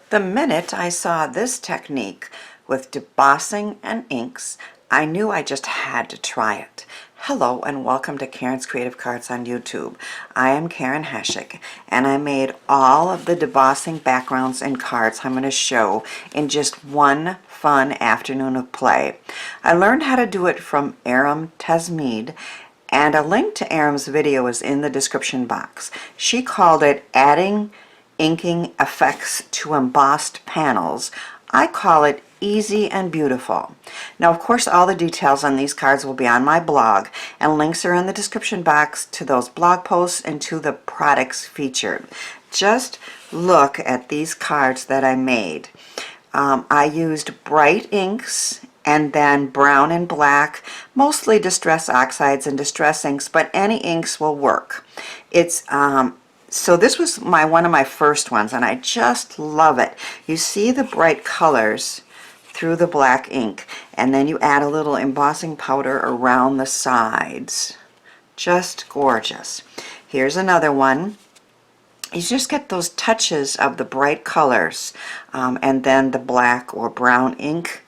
The minute I saw this technique with debossing and inks, I knew I just had to try it. Hello and welcome to Karen's Creative Cards on YouTube. I am Karen Heshik and I made all of the debossing backgrounds and cards I'm going to show in just one fun afternoon of play. I learned how to do it from Erum Tasneem, and a link to Erum's video is in the description box. She called it adding inking effects to embossed panels. I call it easy and beautiful. Now, of course, all the details on these cards will be on my blog, and links are in the description box to those blog posts and to the products featured. Just look at these cards that I made. I used bright inks and then brown and black, mostly distress oxides and distress inks, but any inks will work. So this was one of my first ones, and I just love it. You see the bright colors through the black ink, and then you add a little embossing powder around the sides. Just gorgeous. Here's another one. You just get those touches of the bright colors and then the black or brown ink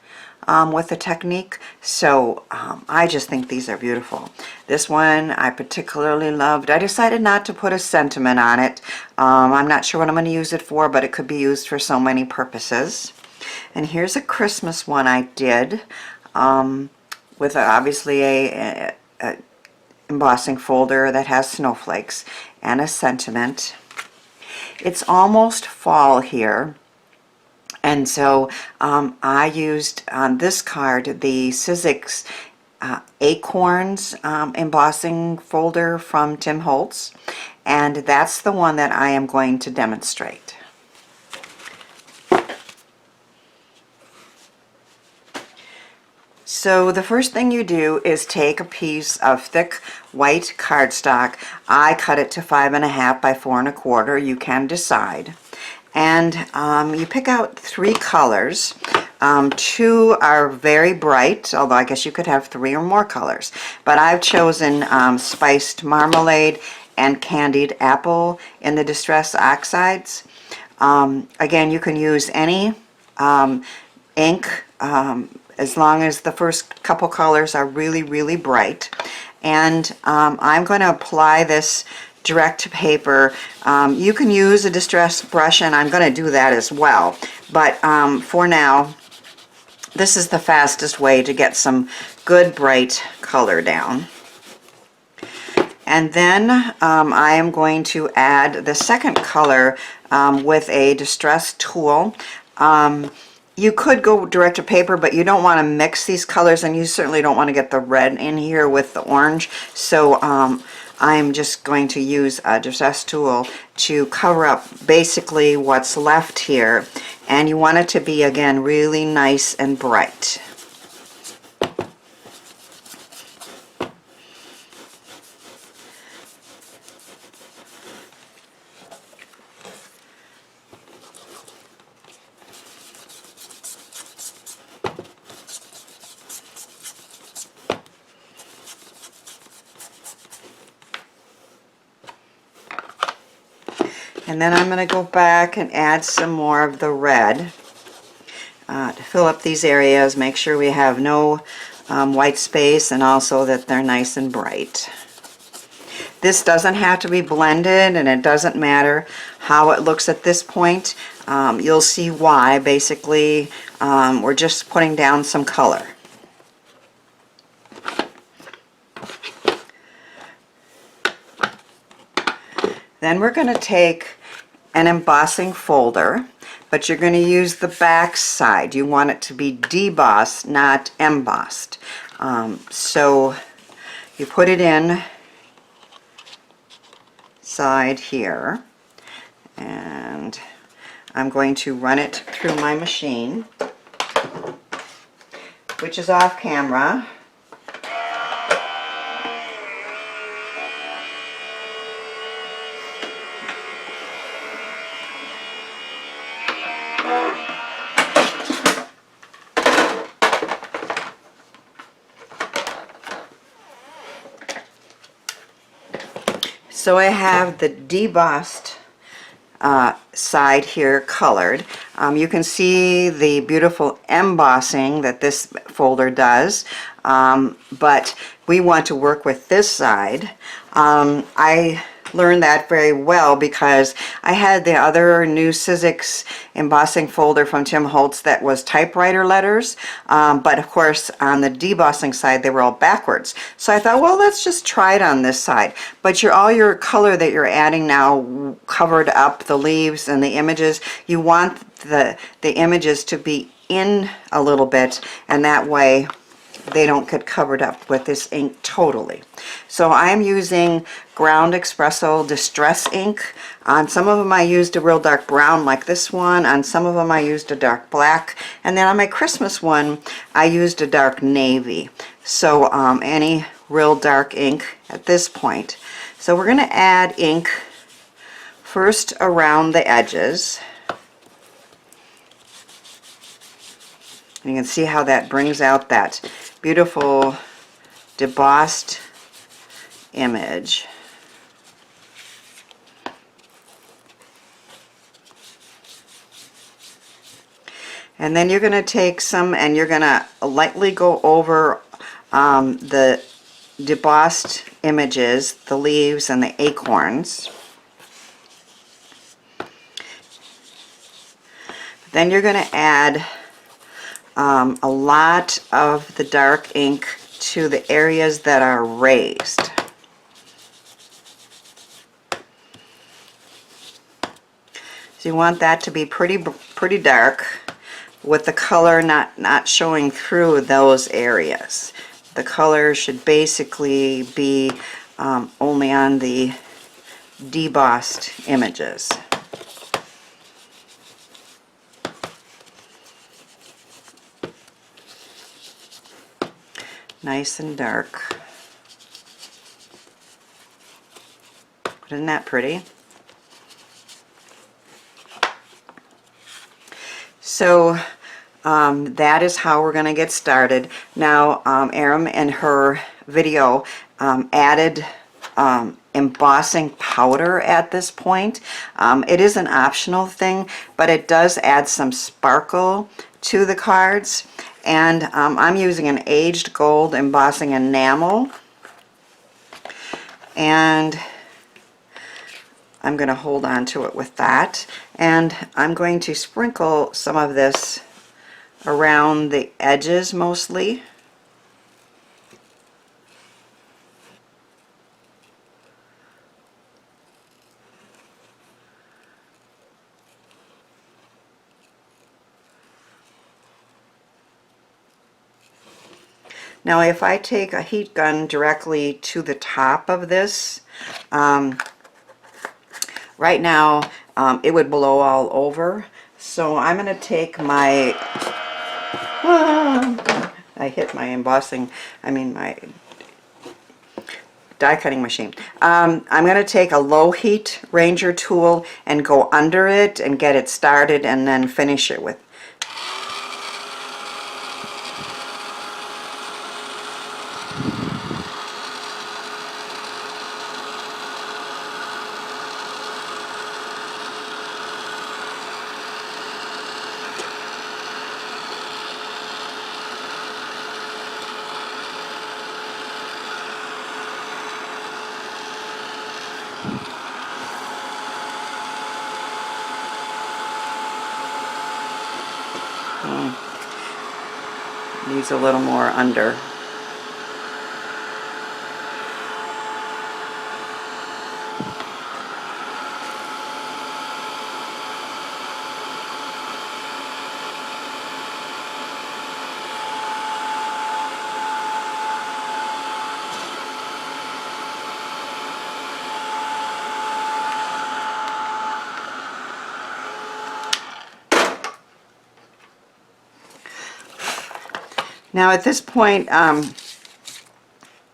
with the technique. So I just think these are beautiful. This one I particularly loved. I decided not to put a sentiment on it. I'm not sure what I'm going to use it for, but it could be used for so many purposes. And here's a Christmas one I did with obviously a embossing folder that has snowflakes and a sentiment. It's almost fall here. And so I used on this card the Sizzix Acorns embossing folder from Tim Holtz, and that's the one that I am going to demonstrate. So the first thing you do is take a piece of thick white cardstock. I cut it to 5.5 by 4.25. You can decide. And you pick out 3 colors. 2 are very bright, although I guess you could have 3 or more colors. But I've chosen spiced marmalade and candied apple in the distress oxides. Again, you can use any ink as long as the first couple colors are really, really bright. And I'm going to apply this direct to paper. You can use a distress brush, and I'm going to do that as well. But for now, this is the fastest way to get some good bright color down. And then I am going to add the second color with a distress tool. You could go direct to paper, but you don't want to mix these colors, and you certainly don't want to get the red in here with the orange. So I'm just going to use a distress tool to cover up basically what's left here. And you want it to be, again, really nice and bright. And then I'm going to go back and add some more of the red to fill up these areas, make sure we have no white space, and also that they're nice and bright. This doesn't have to be blended, and it doesn't matter how it looks at this point. You'll see why. Basically, we're just putting down some color. Then we're going to take an embossing folder, but you're going to use the back side. You want it to be debossed, not embossed. So you put it in side here, and I'm going to run it through my machine, which is off camera. So I have the debossed side here colored. You can see the beautiful embossing that this folder does, but we want to work with this side. I learned that very well because I had the other new Sizzix embossing folder from Tim Holtz that was typewriter letters, but of course on the debossing side they were all backwards. So I thought, well, let's just try it on this side. But all your color that you're adding now covered up the leaves and the images. You want the images to be in a little bit, and that way they don't get covered up with this ink totally. So I'm using Ground Espresso Distress ink. On some of them I used a real dark brown like this one. On some of them I used a dark black. And then on my Christmas one I used a dark navy. So any real dark ink at this point. So we're going to add ink first around the edges. And you can see how that brings out that beautiful debossed image. And then you're going to take some and you're going to lightly go over the debossed images, the leaves and the acorns. Then you're going to add a lot of the dark ink to the areas that are raised. So you want that to be pretty dark with the color not showing through those areas. The color should basically be only on the debossed images. Nice and dark. Isn't that pretty? So that is how we're going to get started. Now Erum in her video added embossing powder at this point. It is an optional thing, but it does add some sparkle to the cards. And I'm using an aged gold embossing enamel, and I'm going to hold on to it with that, and I'm going to sprinkle some of this around the edges mostly. Now if I take a heat gun directly to the top of this, right now it would blow all over. So I'm going to take my, I hit my embossing, my die cutting machine. I'm going to take a low heat Ranger tool and go under it and get it started and then finish it with. Needs a little more under. Now at this point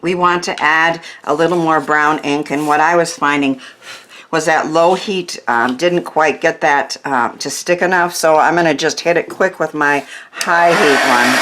we want to add a little more brown ink, and what I was finding was that low heat didn't quite get that to stick enough, so I'm going to just hit it quick with my high heat one.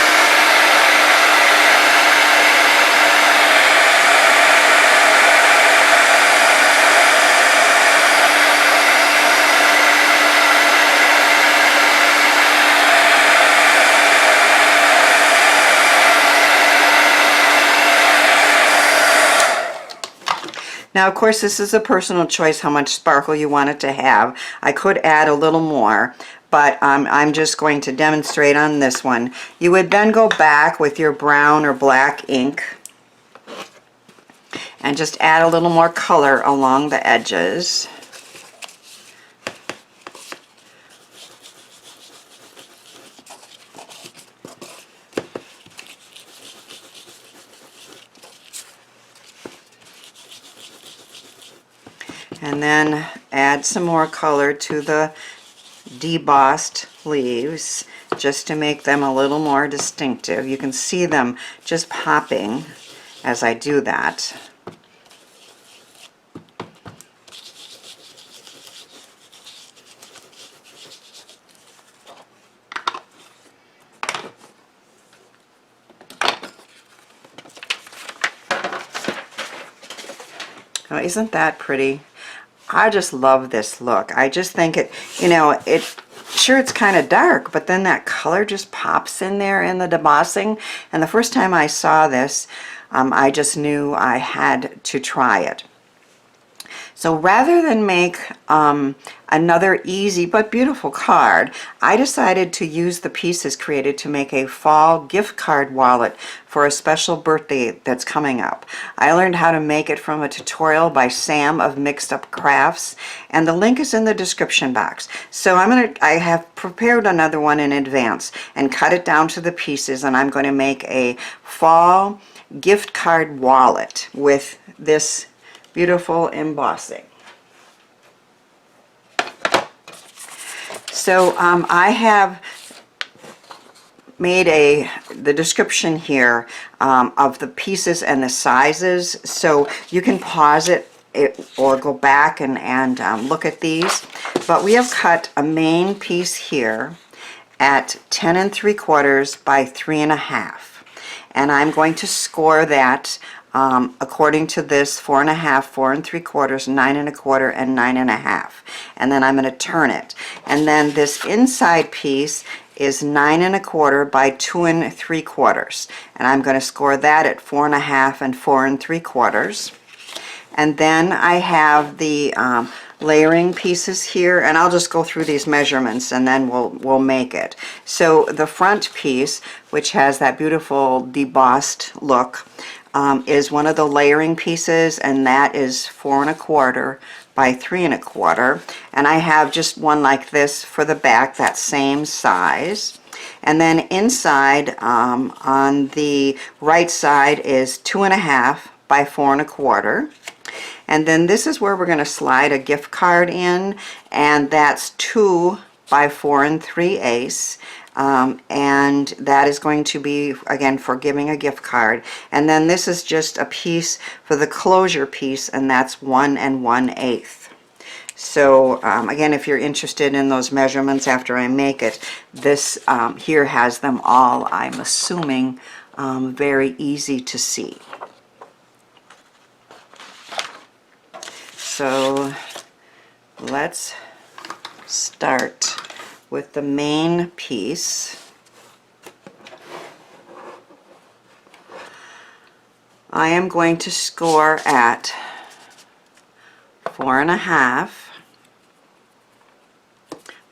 Now, of course, this is a personal choice how much sparkle you want it to have. I could add a little more, but I'm just going to demonstrate on this one. You would then go back with your brown or black ink and just add a little more color along the edges. And then add some more color to the debossed leaves just to make them a little more distinctive. You can see them just popping as I do that. Oh, isn't that pretty? I just love this look. I just think it, you know, sure it's kind of dark, but then that color just pops in there in the debossing. And the first time I saw this, I just knew I had to try it. So rather than make another easy but beautiful card, I decided to use the pieces created to make a fall gift card wallet for a special birthday that's coming up. I learned how to make it from a tutorial by Sam of Mixed Up Crafts, and the link is in the description box. So I have prepared another one in advance and cut it down to the pieces, and I'm going to make a fall gift card wallet with this beautiful embossing. So I have made the description here of the pieces and the sizes, so you can pause it or go back and look at these. But we have cut a main piece here at 10 3/4 by 3 1/2, and I'm going to score that according to this 4 1/2, 4 3/4, 9 1/4, and 9 1/2. And then I'm going to turn it. And then this inside piece is 9 1/4 by 2 3/4. And I'm going to score that at 4 1/2 and 4 3/4. And then I have the layering pieces here, and I'll just go through these measurements and then we'll make it. So the front piece, which has that beautiful debossed look, is one of the layering pieces, and that is 4 1/4 by 3 1/4. And I have just one like this for the back, that same size. And then inside on the right side is 2 1/2 by 4 1/4. And then this is where we're going to slide a gift card in, and that's 2 by 4 3/8. And that is going to be, again, for giving a gift card. And then this is just a piece for the closure piece, and that's 1 1/8. So again, if you're interested in those measurements after I make it, this here has them all, I'm assuming, very easy to see. So let's start with the main piece. I am going to score at 4 1/2,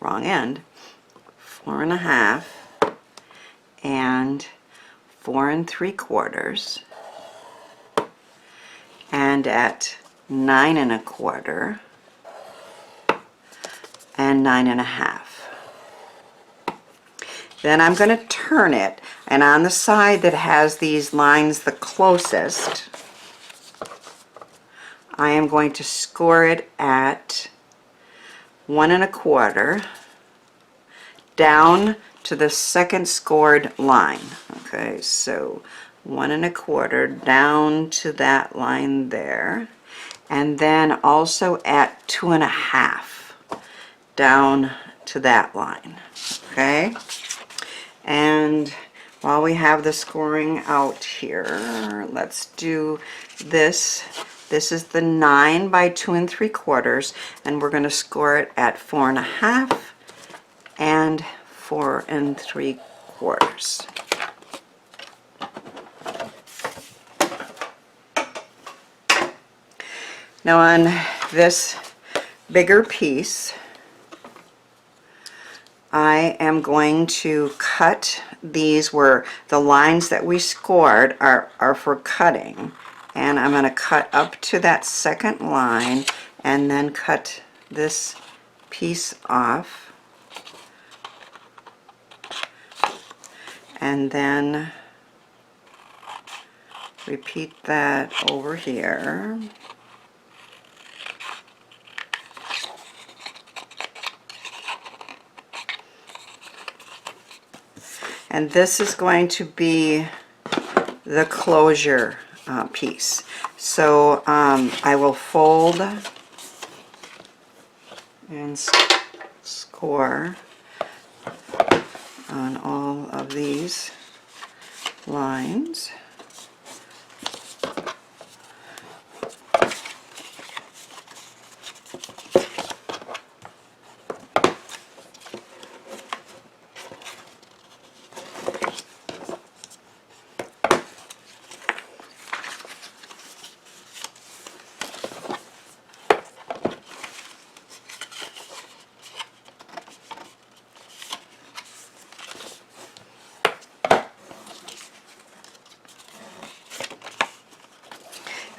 wrong end, 4 1/2 and 4 3/4, and at 9 1/4 and 9 1/2. Then I'm going to turn it, and on the side that has these lines the closest, I am going to score it at 1 1/4 down to the second scored line. Okay, so 1 1/4 down to that line there, and then also at 2 1/2 down to that line. Okay. And while we have the scoring out here, let's do this. This is the 9 by 2 3/4, and we're going to score it at 4 1/2 and 4 3/4. Now on this bigger piece, I am going to cut these where the lines that we scored are for cutting. And I'm going to cut up to that second line and then cut this piece off. And then repeat that over here. And this is going to be the closure piece. So I will fold and score on all of these lines.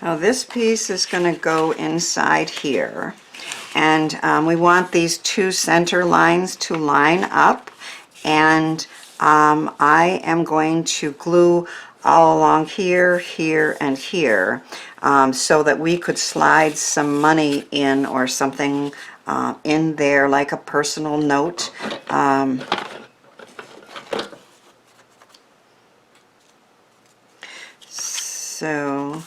Now this piece is going to go inside here, and we want these two center lines to line up, and I am going to glue all along here, here, and here, so that we could slide some money in or something in there, like a personal note. So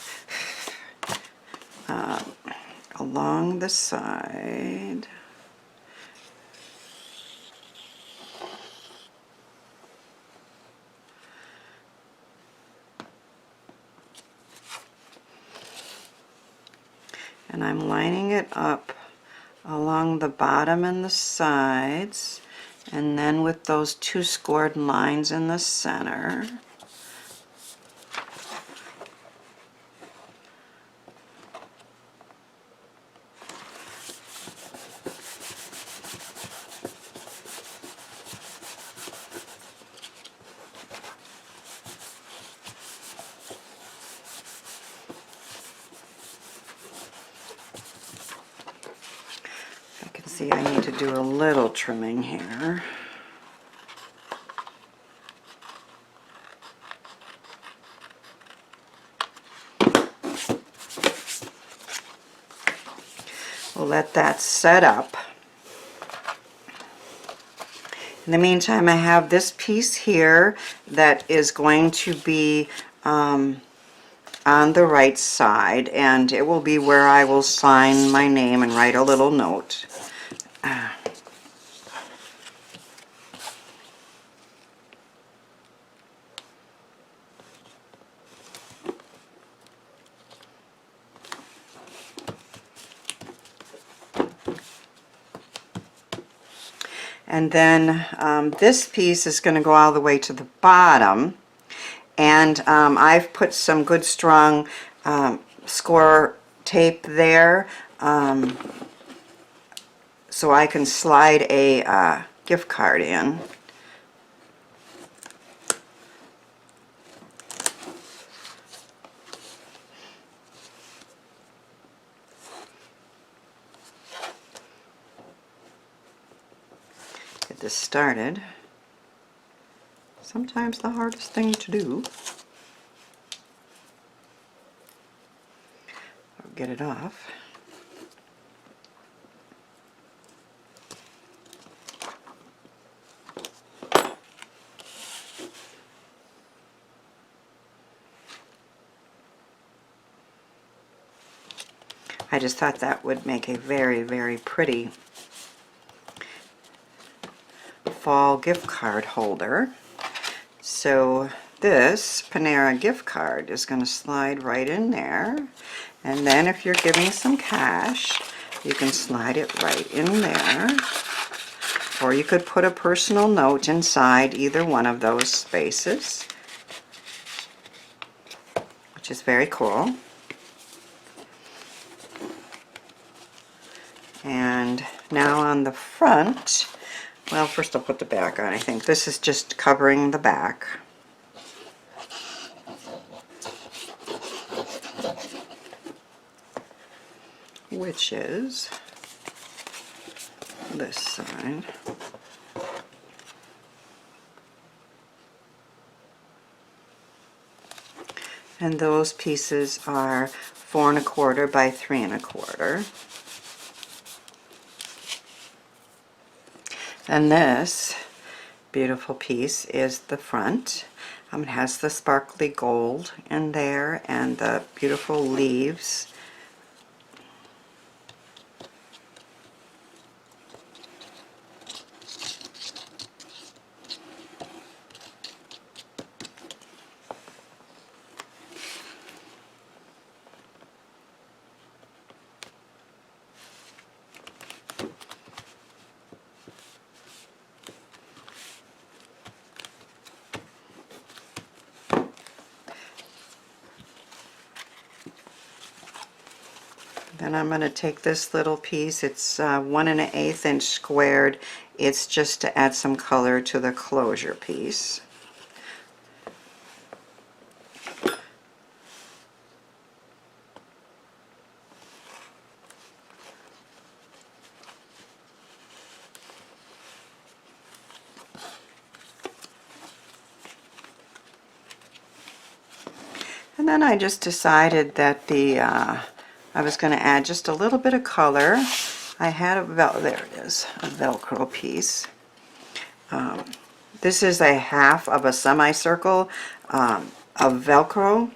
along the side, and I'm lining it up along the bottom and the sides, and then with those two scored lines in the center. See, I need to do a little trimming here. We'll let that set up. In the meantime, I have this piece here that is going to be on the right side, and it will be where I will sign my name and write a little note. And then this piece is going to go all the way to the bottom, and I've put some good strong score tape there so I can slide a gift card in. Get this started. Sometimes the hardest thing to do. I'll get it off. I just thought that would make a very, very pretty fall gift card holder. So this Panera gift card is going to slide right in there, and then if you're giving some cash, you can slide it right in there, or you could put a personal note inside either one of those spaces, which is very cool. And now on the front, well, first I'll put the back on. I think this is just covering the back. Which is this side. And those pieces are 4 1/4 by 3 1/4. And this beautiful piece is the front. It has the sparkly gold in there and the beautiful leaves. Then I'm going to take this little piece, it's 1 1/8 inch squared. It's just to add some color to the closure piece. And then I just decided that I was going to add just a little bit of color. I had there it is, a Velcro piece. This is a half of a semicircle of Velcro.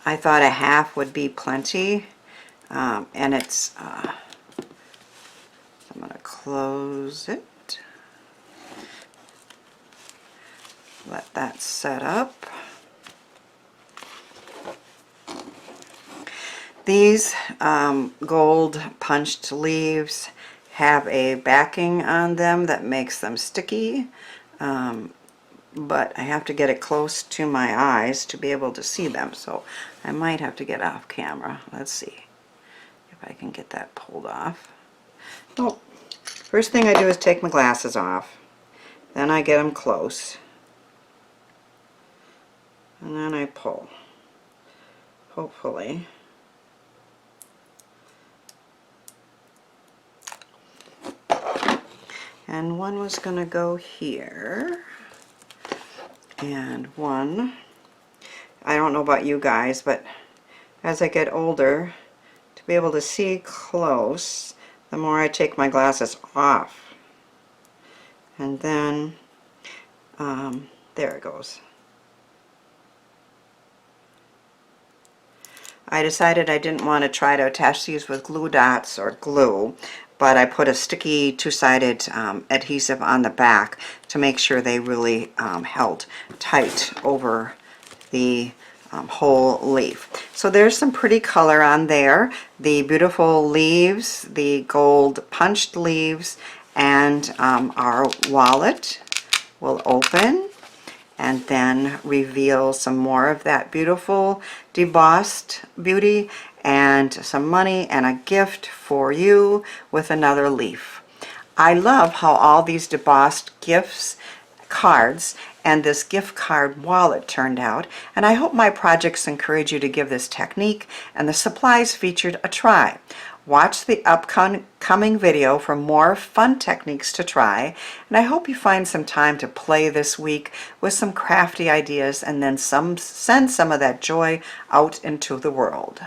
I thought a half would be plenty, and it's, I'm going to close it, let that set up. These gold punched leaves have a backing on them that makes them sticky, but I have to get it close to my eyes to be able to see them, so I might have to get off camera. Let's see if I can get that pulled off. Oh, first thing I do is take my glasses off, then I get them close, and then I pull, hopefully. And one was going to go here, and one, I don't know about you guys, but as I get older, to be able to see close, the more I take my glasses off. And then, there it goes. I decided I didn't want to try to attach these with glue dots or glue, but I put a sticky two-sided adhesive on the back to make sure they really held tight over the whole leaf. So there's some pretty color on there. The beautiful leaves, the gold punched leaves, and our wallet will open and then reveal some more of that beautiful debossed beauty and some money and a gift for you with another leaf. I love how all these debossed gifts cards and this gift card wallet turned out, and I hope my projects encourage you to give this technique and the supplies featured a try. Watch the upcoming video for more fun techniques to try, and I hope you find some time to play this week with some crafty ideas and then send some of that joy out into the world.